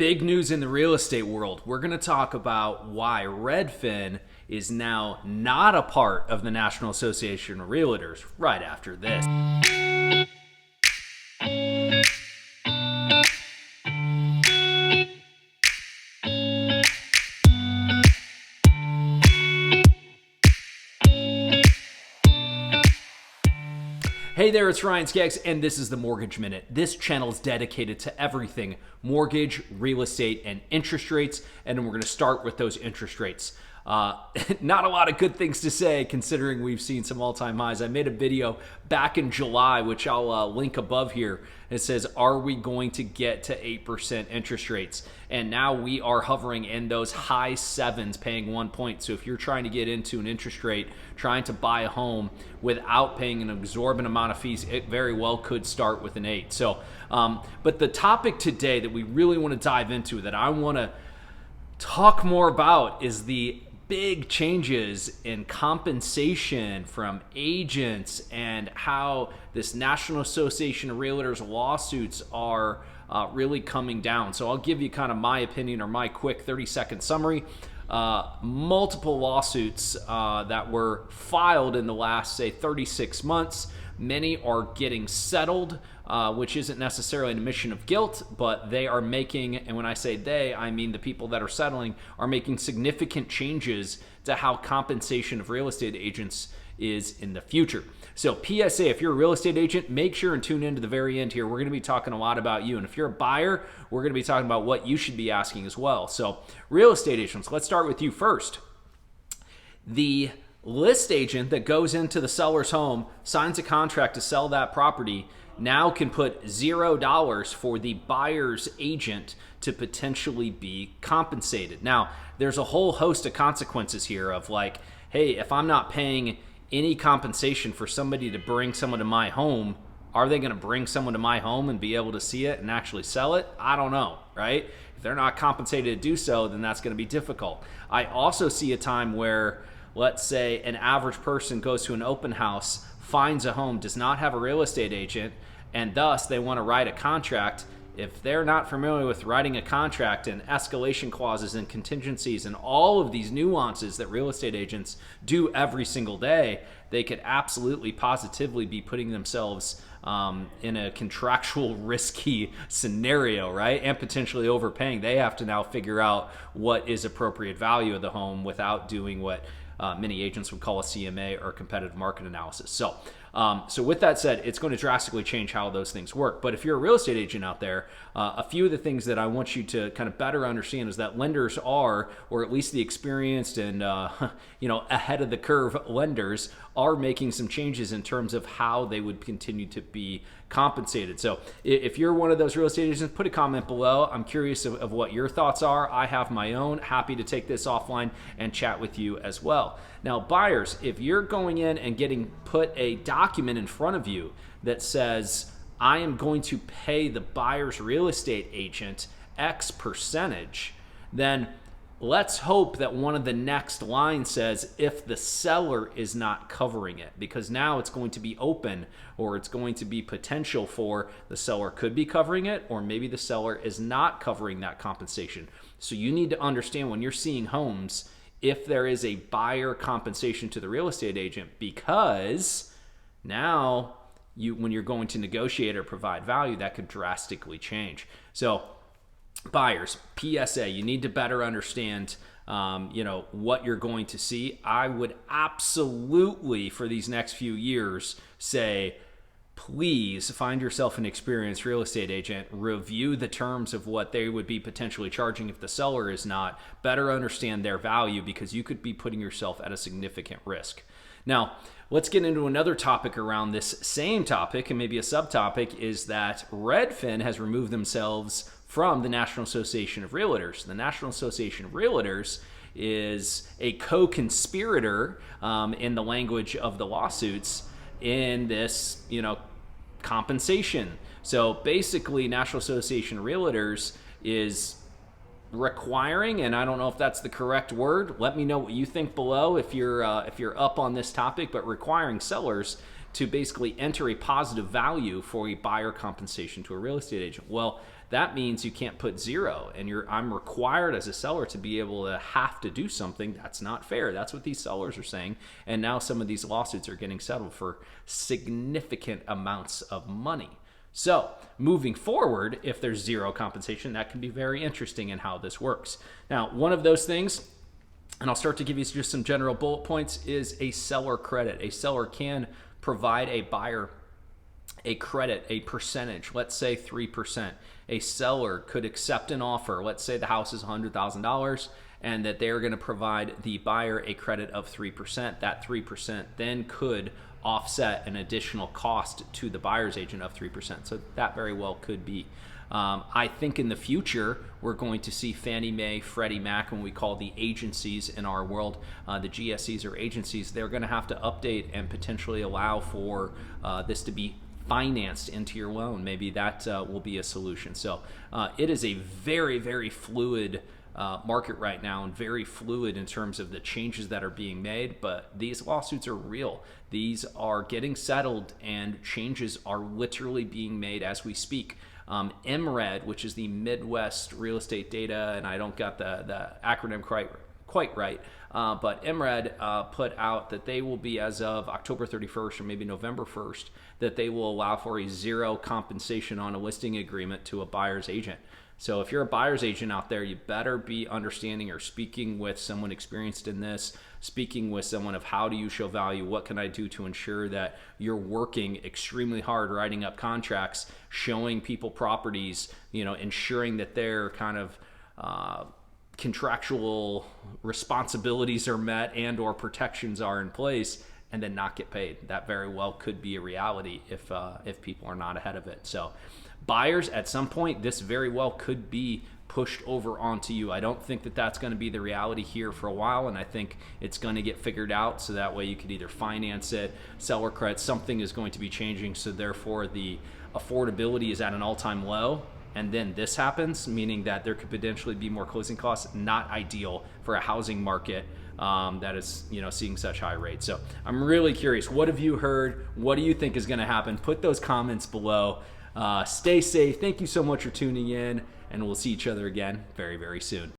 Big news in the real estate world. We're going to talk about why Redfin is now not a part of the National Association of Realtors right after this. Hey there, it's Ryan Skaggs, and this is the Mortgage Minute. This channel is dedicated to everything mortgage, real estate, and interest rates, and we're going to start with those interest rates. Not a lot of good things to say considering we've seen some all-time highs. I made a video back in July, which I'll link above here. It says, are we going to get to 8% interest rates? And now we are hovering in those high sevens, paying 1 point. So if you're trying to get into an interest rate, trying to buy a home without paying an exorbitant amount of fees, it very well could start with an 8. So, but the topic today that we really want to dive into, that I want to talk more about, is the big changes in compensation from agents and how this National Association of Realtors lawsuits are really coming down. So I'll give you kind of my opinion or my quick 30-second summary. Multiple lawsuits that were filed in the last, say, 36 months. Many are getting settled, which isn't necessarily an admission of guilt, but they are making, and when I say they, I mean the people that are settling, are making significant changes to how compensation of real estate agents is in the future. So PSA, if you're a real estate agent, make sure and tune in to the very end here. We're going to be talking a lot about you. And if you're a buyer, we're going to be talking about what you should be asking as well. So real estate agents, let's start with you first. The list agent that goes into the seller's home, signs a contract to sell that property, now can put $0 for the buyer's agent to potentially be compensated. Now, there's a whole host of consequences here of like, hey, if I'm not paying any compensation for somebody to bring someone to my home, are they going to bring someone to my home and be able to see it and actually sell it? I don't know, right? If they're not compensated to do so, then that's going to be difficult. I also see a time where, let's say, an average person goes to an open house, finds a home, does not have a real estate agent, and thus they want to write a contract. If they're not familiar with writing a contract and escalation clauses and contingencies and all of these nuances that real estate agents do every single day, they could absolutely positively be putting themselves in a contractual risky scenario, right? And potentially overpaying. They have to now figure out what is appropriate value of the home without doing what many agents would call a CMA or competitive market analysis. So with that said, it's going to drastically change how those things work. But if you're a real estate agent out there, a few of the things that I want you to kind of better understand is that lenders are, or at least the experienced and ahead of the curve lenders are making some changes in terms of how they would continue to be compensated. So if you're one of those real estate agents, put a comment below. I'm curious of what your thoughts are. I have my own. Happy to take this offline and chat with you as well. Now, buyers, if you're going in and getting put a document in front of you that says, I am going to pay the buyer's real estate agent X percentage, then let's hope that one of the next lines says if the seller is not covering it, because now it's going to be open, or it's going to be potential for the seller could be covering it, or maybe the seller is not covering that compensation. So you need to understand when you're seeing homes if there is a buyer compensation to the real estate agent, because now when you're going to negotiate or provide value, that could drastically change. So buyers, PSA, you need to better understand what you're going to see. I would absolutely, for these next few years, say, please find yourself an experienced real estate agent, review the terms of what they would be potentially charging if the seller is not, better understand their value, because you could be putting yourself at a significant risk. Now, let's get into another topic around this same topic, and maybe a subtopic, is that Redfin has removed themselves from the National Association of Realtors. The National Association of Realtors is a co-conspirator in the language of the lawsuits in this, compensation. So basically, National Association of Realtors is requiring, and I don't know if that's the correct word. Let me know what you think below if you're up on this topic, but requiring sellers to basically enter a positive value for a buyer compensation to a real estate agent. Well, that means you can't put zero, and I'm required as a seller to be able to have to do something. That's not fair. That's what these sellers are saying. And now some of these lawsuits are getting settled for significant amounts of money. So moving forward, if there's zero compensation, that can be very interesting in how this works. Now, one of those things, and I'll start to give you just some general bullet points, is a seller credit. A seller can provide a buyer a credit, a percentage, let's say 3%. A seller could accept an offer. Let's say the house is $100,000 and that they're going to provide the buyer a credit of 3%. That 3% then could offset an additional cost to the buyer's agent of 3%. So that very well could be. I think in the future, we're going to see Fannie Mae, Freddie Mac, and we call the agencies in our world, the GSEs or agencies, they're going to have to update and potentially allow for this to be financed into your loan. Maybe that will be a solution. So it is a very, very fluid market right now, and very fluid in terms of the changes that are being made. But these lawsuits are real. These are getting settled, and changes are literally being made as we speak. MRED, which is the Midwest Real Estate Data, and I don't got the acronym quite right, but MRED put out that they will be, as of October 31st or maybe November 1st, that they will allow for a zero compensation on a listing agreement to a buyer's agent. So if you're a buyer's agent out there, you better be understanding or speaking with someone experienced in this, speaking with someone of how do you show value, what can I do to ensure that you're working extremely hard, writing up contracts, showing people properties, ensuring that their kind of contractual responsibilities are met and or protections are in place, and then not get paid. That very well could be a reality if people are not ahead of it. So buyers, at some point, this very well could be pushed over onto you. I don't think that that's going to be the reality here for a while, and I think it's going to get figured out, so that way you could either finance it, seller credit, something is going to be changing, so therefore the affordability is at an all-time low, and then this happens, meaning that there could potentially be more closing costs. Not ideal for a housing market that is seeing such high rates. So I'm really curious, what have you heard? What do you think is going to happen? Put those comments below. Stay safe. Thank you so much for tuning in, and we'll see each other again very, very soon.